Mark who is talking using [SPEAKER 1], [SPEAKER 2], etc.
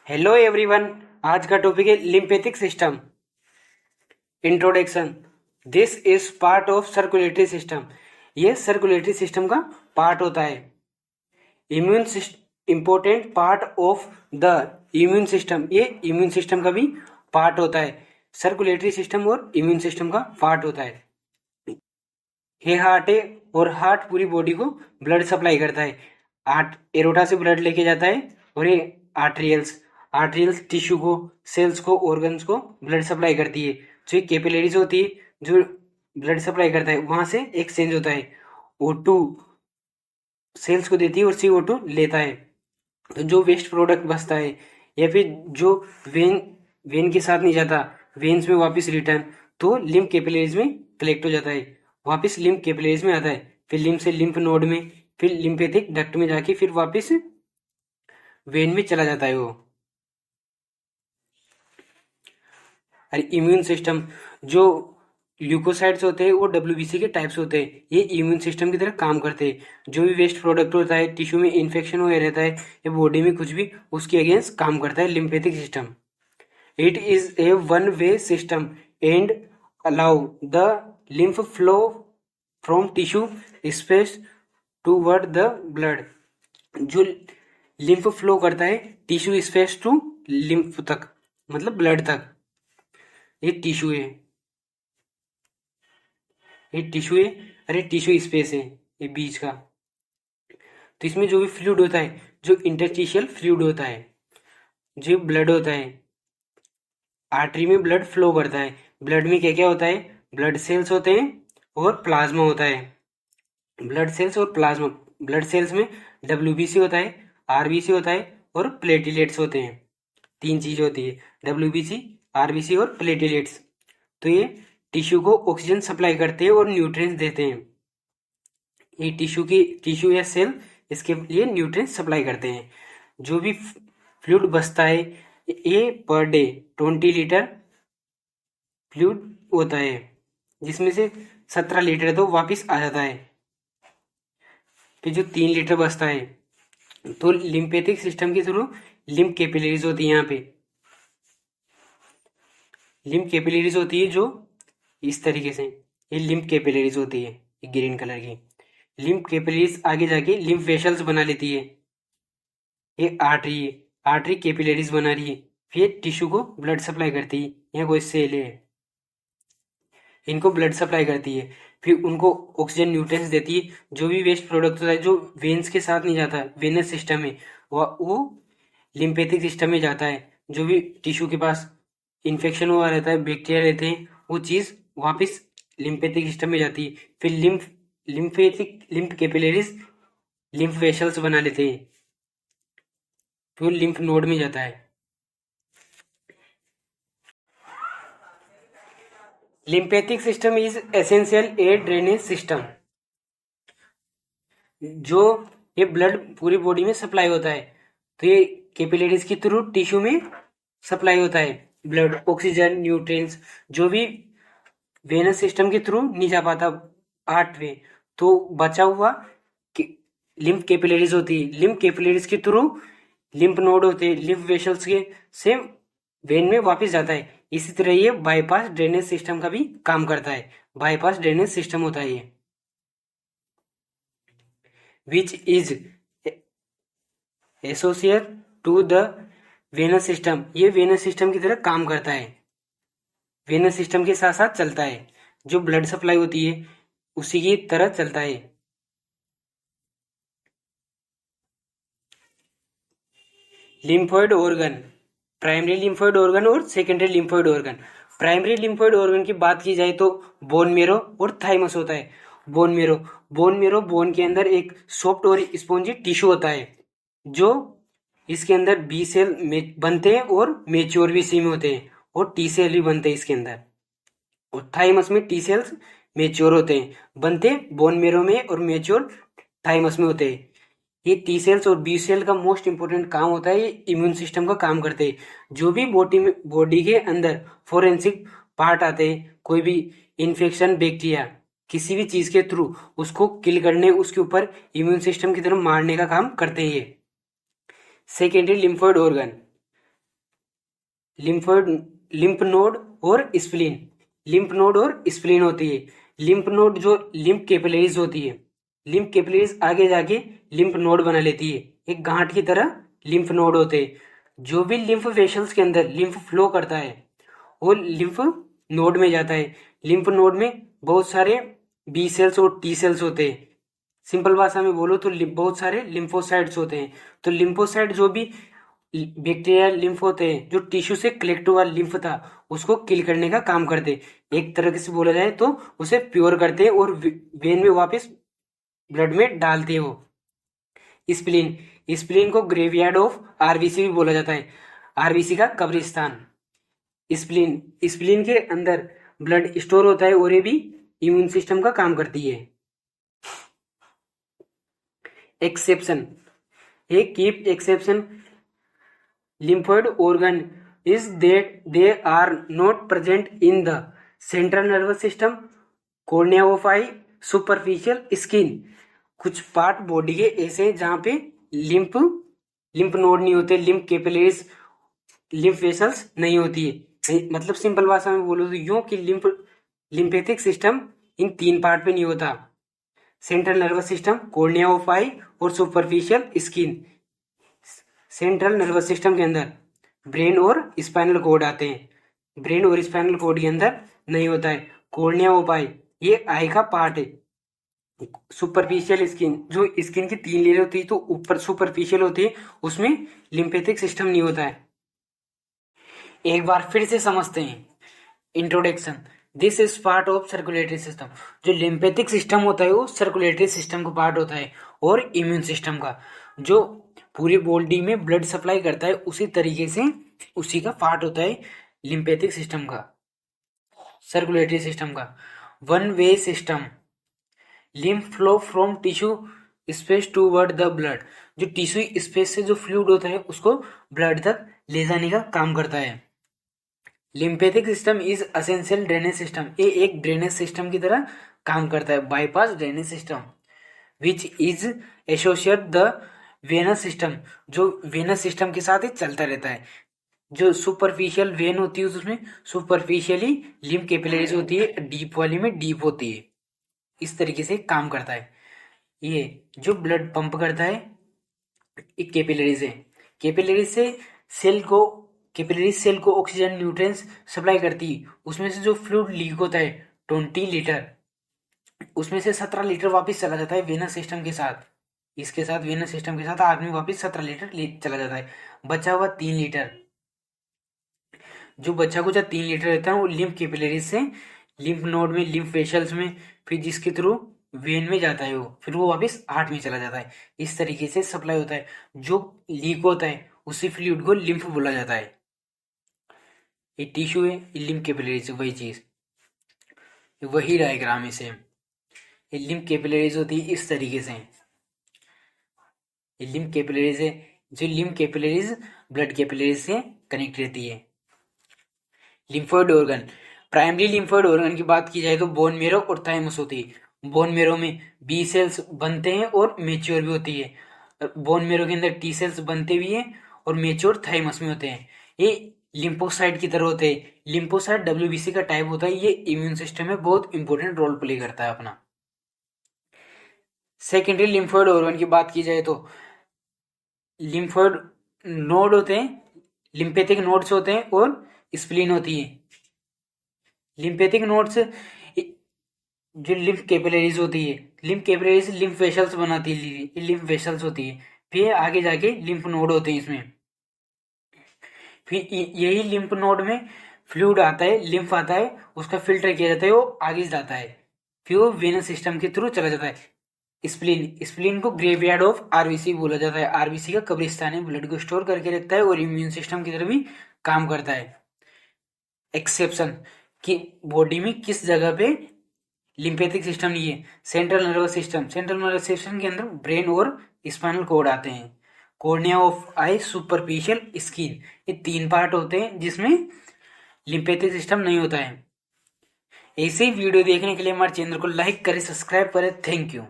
[SPEAKER 1] Hello everyone. आज का topic है lymphatic system. Introduction. This is part of circulatory system. ये सर्कुलेटरी सिस्टम का पार्ट होता है। Immune system important part of the immune system. ये इम्यून सिस्टम का भी पार्ट होता है। सर्कुलेटरी सिस्टम और इम्यून सिस्टम का पार्ट होता है। ये हार्ट है और हार्ट पूरी बॉडी को ब्लड सप्लाई करता है। हार्ट एरोटा से ब्लड लेके जाता है और ये आर्टरियल्स आर्टरियल्स टिश्यू को, सेल्स को, ऑर्गन्स को ब्लड सप्लाई करती है। जो एक कैपिलरीज होती है जो ब्लड सप्लाई करता है, वहां से एक्सचेंज होता है। O2 सेल्स को देती है और CO2 लेता है। तो जो वेस्ट प्रोडक्ट बचता है या फिर जो वेन वेन के साथ नहीं जाता, वेन्स में वापस रिटर्न, तो लिम्फ कैपिलरीज में कलेक्ट हो जाता है, वापस लिम्फ कैपिलरीज में आता है, फिर लिम्फ से लिम्फ नोड में, फिर लिम्फेटिक डक्ट में जाके फिर वापस वेन में चला जाता है वो। और इम्यून सिस्टम, जो ल्यूकोसाइट्स होते हैं वो WBC के टाइप्स होते हैं। ये इम्यून सिस्टम की तरह काम करते हैं। जो भी वेस्ट प्रोडक्ट होता है, टिश्यू में इन्फेक्शन हो रहता है या बॉडी में कुछ भी, उसके अगेंस्ट काम करता है lymphatic system. It is a one way system and allow the lymph flow from tissue space toward the blood। जो लिम्फ फ्लो करता है टिश्यू स्पेस टू लिम्फ तक, मतलब ब्लड तक। ये टिश्यू है, ये टिश्यू है, अरे टिश्यू स्पेस है ये बीच का। तो इसमें जो भी फ्लूइड होता है, जो इंटरस्टिशियल फ्लूइड होता है, जो ब्लड होता है, आर्टरी में ब्लड फ्लो करता है। ब्लड में क्या क्या होता है? ब्लड सेल्स होते हैं और प्लाज्मा होता है। ब्लड सेल्स और प्लाज्मा। ब्लड सेल्स में WBC होता है, RBC होता है और प्लेटिलेट्स होते हैं। तीन चीज होती है, WBC, RBC और प्लेटिलेट्स। तो ये टिश्यू को ऑक्सीजन सप्लाई करते हैं और न्यूट्रिएंट्स देते हैं। ये टिश्यू या सेल इसके लिए न्यूट्रिएंट्स सप्लाई करते हैं। जो भी फ्लूइड बचता है, ये पर डे 20 लीटर फ्लूइड होता है, जिसमें से 17 लीटर तो वापस आ जाता है। फिर जो 3 लीटर बचता है, तो लिम्फेटिक सिस्टम के थ्रू लिम्फ कैपिलरीज होती है। यहाँ पे लिम्फ कैपिलरीज होती है जो इस तरीके से, ये लिम्फ कैपिलरीज होती है, ये ग्रीन कलर की लिम्फ कैपिलरीज आगे जाके लिम्फ वेसल्स बना लेती है। ये आर्टरी है, आर्टरी कैपिलरीज बना रही है, फिर टिश्यू को ब्लड सप्लाई करती है। यहाँ कोई सेल है, इनको ब्लड सप्लाई करती है, फिर उनको ऑक्सीजन न्यूट्रिएंट्स देती है। जो भी वेस्ट प्रोडक्ट होता है जो वेन्स के साथ नहीं जाता है, वेनस सिस्टम में, वो लिम्फेटिक सिस्टम में जाता है। जो भी टिश्यू के पास इन्फेक्शन हुआ रहता है, बैक्टीरिया रहते हैं, वो चीज़ वापस लिम्फेटिक सिस्टम में जाती है। फिर लिम्फ कैपिलरीज लिम्फ वेसल्स बना लेते हैं, फिर लिम्फ नोड में जाता है। Lymphatic system is essential A drainage system. जो ये ब्लड पूरी बॉडी में सप्लाई होता है, तो ये कैपिलरीज के थ्रू टिश्यू में सप्लाई होता है। ब्लड, ऑक्सीजन, न्यूट्रिएंट्स जो भी वेनस सिस्टम के थ्रू नहीं जा पाता हार्ट में, तो बचा हुआ लिम्फ कैपिलरीज होती है। लिम्फ कैपिलरीज के थ्रू लिम्फ नोड होते हैं, लिम्फ वेसल्स के से वेन में वापस जाता है। इसी तरह ये बाईपास ड्रेनेज सिस्टम का भी काम करता है। बाईपास ड्रेनेज सिस्टम होता है ये, which is associate to the venous system. ये वेनस सिस्टम की तरह काम करता है, वेनस सिस्टम के साथ साथ चलता है। जो ब्लड सप्लाई होती है उसी की तरह चलता है। Lymphoid organ, primary lymphoid organ और secondary lymphoid organ. Primary lymphoid organ की बात की जाए तो बोन मेरो और थाइमस होता है। बोन मेरो बोन के अंदर एक सॉफ्ट और स्पॉन्जी टिश्यू होता है, जो इसके अंदर बी सेल बनते हैं और मेच्योर भी इसी में होते हैं, और टी सेल भी बनते हैं इसके अंदर। और थाइमस में टी सेल्स मेच्योर होते हैं, बनते बोन मेरो में और मेच्योर थाइमस में होते हैं। ये टी सेल्स और बी सेल का मोस्ट इंपोर्टेंट काम होता है, ये इम्यून सिस्टम का काम करते हैं। जो भी बॉडी के अंदर फोरेंसिक पार्ट आते हैं, कोई भी इन्फेक्शन, बैक्टीरिया, किसी भी चीज के थ्रू उसको किल करने, उसके ऊपर इम्यून सिस्टम की तरफ मारने का काम करते हैं ये। Secondary lymphoid organ, lymphoid, lymph node और स्प्लीन। लिम्फ नोड और स्प्लीन होती है। लिम्फ नोड जो लिम्फ कैपिलरीज होती है, लिम्फ कैपिलरीज आगे जाके लिम्फ नोड बना लेती है, एक गांठ की तरह लिम्फ नोड होते हैं। जो भी लिम्फ वेसल्स के अंदर लिम्फ फ्लो करता है वो लिम्फ नोड में जाता है। लिम्फ नोड में बहुत सारे बी सेल्स और टी सेल्स होते हैं। सिंपल भाषा में बोलो तो बहुत सारे लिम्फोसाइट्स होते हैं। तो लिम्फोसाइट जो भी बैक्टीरिया लिम्फ होते हैं, जो टिश्यू से कलेक्ट हुआ लिम्फ था उसको किल करने का काम करते हैं। एक तरह से बोला जाए तो उसे प्योर करते हैं और वेन में वापस ब्लड में डालते हैं वो। स्प्लीन, स्प्लीन को ग्रेवयार्ड ऑफ आरबीसी भी बोला जाता है, आरबीसी का कब्रिस्तान। स्प्लीन, स्प्लीन के अंदर ब्लड स्टोर होता है और ये भी इम्यून सिस्टम का काम करती है। Exception, A keep exception lymphoid organ is that they are not present in the central nervous system, cornea of eye, superficial skin। कुछ पार्ट बॉडी के ऐसे हैं जहां पे लिम्फ लिम्फ नोड नहीं होते, लिम्फ कैपिलरीज, लिम्फ वेसल्स नहीं होती है। मतलब सिंपल भाषा में बोलो तो यूं कि लिम्फेटिक सिस्टम इन तीन पार्ट पे नहीं होता, central nervous system, cornea of eye और superficial skin. Central nervous system के अंदर ब्रेन और स्पाइनल कोड आते हैं। ब्रेन और स्पाइनल कोड के अंदर नहीं होता है। कॉर्निया ऑफ आई, ये आई का पार्ट है। सुपरफिशियल स्किन, जो स्किन की तीन लेयर होती है तो ऊपर सुपरफिशियल होती है, उसमें लिम्फेटिक सिस्टम नहीं होता है। एक बार फिर से समझते हैं। Introduction, this is part of circulatory system. जो लिम्फेटिक सिस्टम होता है वो सर्कुलेटरी सिस्टम का पार्ट होता है और इम्यून सिस्टम का, जो पूरी बॉडी में ब्लड सप्लाई करता है, उसी तरीके से उसी का पार्ट होता है लिम्फेटिक सिस्टम का, सर्कुलेटरी सिस्टम का। One way system, lymph flow from tissue space toward the blood. जो टिश्यू स्पेस से जो फ्लूइड होता है उसको ब्लड तक ले जाने का काम करता है। Lymphatic system is essential drainage system, ये एक ड्रेनेज सिस्टम की तरह काम करता है, bypass drainage system. Which is associate the venous system, जो वेनस सिस्टम के साथ ही चलता रहता है। जो सुपरफिशियल वेन होती है उसमें सुपरफिशियली लिम्फ कैपिलरीज होती है, डीप वाली में डीप होती है। इस तरीके से काम करता है। ये जो ब्लड पंप करता है एक कैपिलरीज है, कैपिलरीज से सेल को, कैपिलरी सेल को ऑक्सीजन न्यूट्रिएंट्स सप्लाई करती है। उसमें से जो फ्लूइड लीक होता है 20 लीटर, उसमें से 17 लीटर वापस चला जाता है वेनस सिस्टम के साथ। इसके साथ वेनस सिस्टम के साथ आदमी वापस 17 लीटर चला जाता है। बचा हुआ 3 लीटर, जो बचा कुछ 3 लीटर रहता है वो लिम्फ कैपिलरीज से लिम्फ नोड में, लिम्फ वेसल्स में, फिर जिसके थ्रू वेन में जाता है वो, फिर वो वापस हार्ट में चला जाता है। इस तरीके से सप्लाई होता है। जो लीक होता है उसी फ्लूइड को लिम्फ बोला जाता है। ये टिश्यू है, ये लिम्फ कैपिलरीज, वही चीज, वही डायग्राम है सेम। ये लिम्फ कैपिलरीज होती है इस तरीके से। ये लिम्फ कैपिलरीज है, जो लिम्फ कैपिलरीज ब्लड कैपिलरीज से कनेक्ट रहती है। Lymphoid organ, primary lymphoid organ की बात की जाए तो बोन मेरो और थाइमस होती है। बोन मेरो में बी सेल्स बनते हैं और मेच्योर भी होती है। बोन मेरो के अंदर टी सेल्स बनते भी हैं और मेच्योर थाइमस में होते हैं। ये लिम्फोसाइट की तरह होते हैं। लिम्फोसाइट डब्ल्यूबीसी का टाइप होता है। ये इम्यून सिस्टम में बहुत इंपॉर्टेंट रोल प्ले करता है अपना। सेकेंडरी लिम्फोइड ऑर्गन की बात की जाए तो लिम्फोइड नोड होते हैं, लिम्फेटिक नोड्स होते हैं और स्प्लीन होती है। लिम्फेटिक नोड्स जो लिम्फ कैपिलरीज होती है, लिम्फ कैपिलरीज लिम्फ वेसल्स बनाती है, लिम्फ वेसल्स होती है। फिर आगे जाके लिम्फ नोड होते हैं इसमें। फिर यही लिम्फ नोड में फ्लूइड आता है, लिम्फ आता है, उसका फिल्टर किया जाता है, वो आगे जाता है, फिर वो वेनस सिस्टम के थ्रू चला जाता है। स्प्लीन, स्प्लीन को ग्रेवयार्ड ऑफ आरबीसी बोला जाता है। आरबीसी का कब्रिस्तान है, ब्लड को स्टोर करके रखता है और इम्यून सिस्टम की तरह भी काम करता है। एक्सेप्शन, कि बॉडी में किस जगह पे लिम्फेटिक सिस्टम नहीं है। Central nervous system, central nervous system के अंदर ब्रेन और स्पाइनल कोड आते हैं। Cornea of I, superficial skin, ये 3 पार्ट होते हैं जिसमें लिम्फेटिक सिस्टम नहीं होता है। ऐसे ही वीडियो देखने के लिए हमारे चैनल को लाइक करें, सब्सक्राइब करें। Thank you.